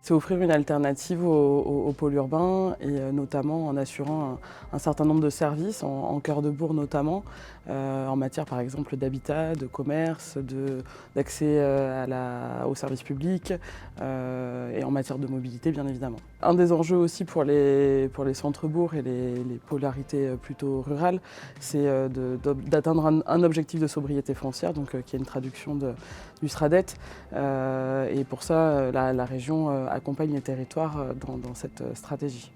C'est offrir une alternative au pôle urbain et notamment en assurant un certain nombre de services, en cœur de bourg notamment, en matière par exemple d'habitat, de commerce, d'accès aux services publics et en matière de mobilité bien évidemment. Un des enjeux aussi pour les centres-bourgs et les polarités plutôt rurales, c'est d'atteindre un objectif de sobriété foncière, donc qui est une traduction du SRADET. Et pour ça, la région accompagne les territoires dans cette stratégie.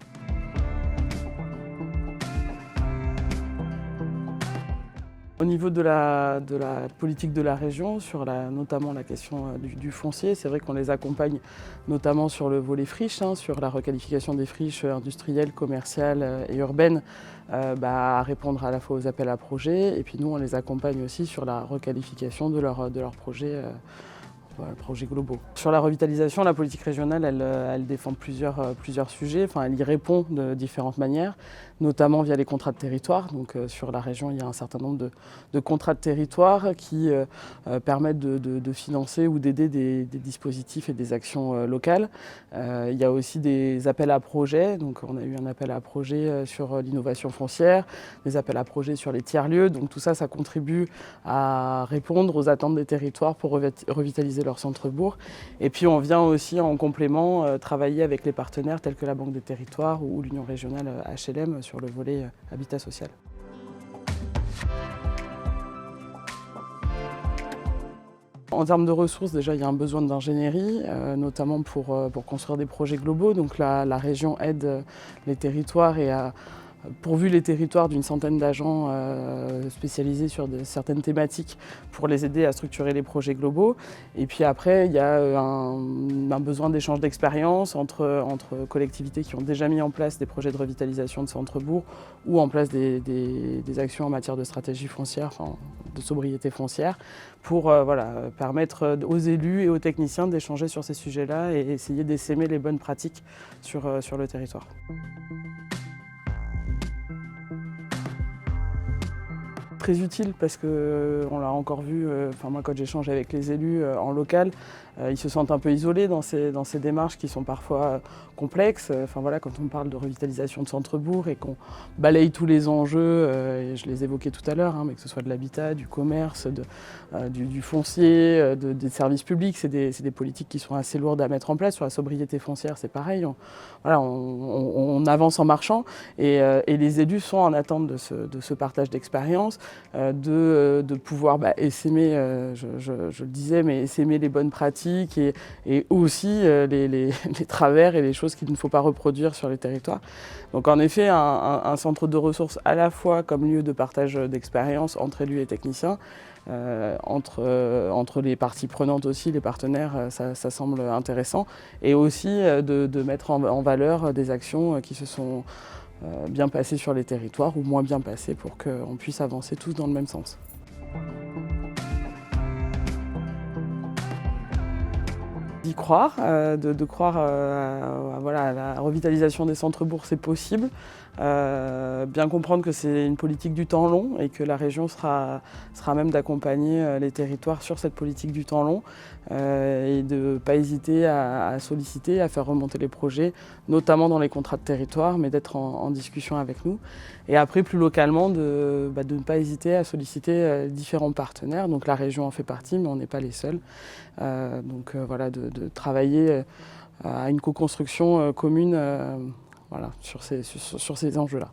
Au niveau de la politique de la région, sur notamment la question du foncier, c'est vrai qu'on les accompagne notamment sur le volet friches, sur la requalification des friches industrielles, commerciales et urbaines, à répondre à la fois aux appels à projets, et puis nous on les accompagne aussi sur la requalification de leurs projets globaux. Sur la revitalisation, la politique régionale, elle défend plusieurs sujets, elle y répond de différentes manières, notamment via les contrats de territoire. Donc sur la région, il y a un certain nombre de contrats de territoire qui permettent de financer ou d'aider des dispositifs et des actions locales. Il y a aussi des appels à projets, donc on a eu un appel à projets sur l'innovation foncière, des appels à projets sur les tiers-lieux, donc tout ça, ça contribue à répondre aux attentes des territoires pour revitaliser leur centre-bourg. Et puis on vient aussi en complément travailler avec les partenaires tels que la Banque des Territoires ou l'Union régionale HLM sur le volet habitat social. En termes de ressources, déjà, il y a un besoin d'ingénierie, notamment pour construire des projets globaux. Donc la région aide les territoires et a pourvu les territoires d'une centaine d'agents spécialisés sur certaines thématiques pour les aider à structurer les projets globaux. Et puis après, il y a un besoin d'échange d'expériences entre collectivités qui ont déjà mis en place des projets de revitalisation de centres-bourgs ou en place des actions en matière de stratégie foncière, de sobriété foncière, pour permettre aux élus et aux techniciens d'échanger sur ces sujets-là et essayer d'essaimer les bonnes pratiques sur le territoire. Très utile parce qu'on l'a encore vu, moi quand j'échange avec les élus en local, ils se sentent un peu isolés dans ces démarches qui sont parfois complexes. Quand on parle de revitalisation de centre-bourg et qu'on balaye tous les enjeux, et je les évoquais tout à l'heure, mais que ce soit de l'habitat, du commerce, du foncier, des services publics, c'est des politiques qui sont assez lourdes à mettre en place. Sur la sobriété foncière, c'est pareil. On avance en marchant et les élus sont en attente de ce partage d'expérience, de pouvoir essaimer, je le disais, mais essaimer les bonnes pratiques et aussi les travers et les choses qu'il ne faut pas reproduire sur les territoires. Donc en effet, un centre de ressources à la fois comme lieu de partage d'expérience entre élus et techniciens, entre les parties prenantes aussi, les partenaires, ça semble intéressant, et aussi de mettre en valeur des actions qui se sont bien passées sur les territoires ou moins bien passées pour qu'on puisse avancer tous dans le même sens. D'y croire, de croire à la revitalisation des centres-bourgs, c'est possible. Bien comprendre que c'est une politique du temps long et que la région sera même d'accompagner les territoires sur cette politique du temps long et de ne pas hésiter à solliciter, à faire remonter les projets, notamment dans les contrats de territoire, mais d'être en discussion avec nous. Et après, plus localement, de ne pas hésiter à solliciter différents partenaires. Donc la région en fait partie, mais on n'est pas les seuls. De travailler à une co-construction commune sur ces enjeux-là.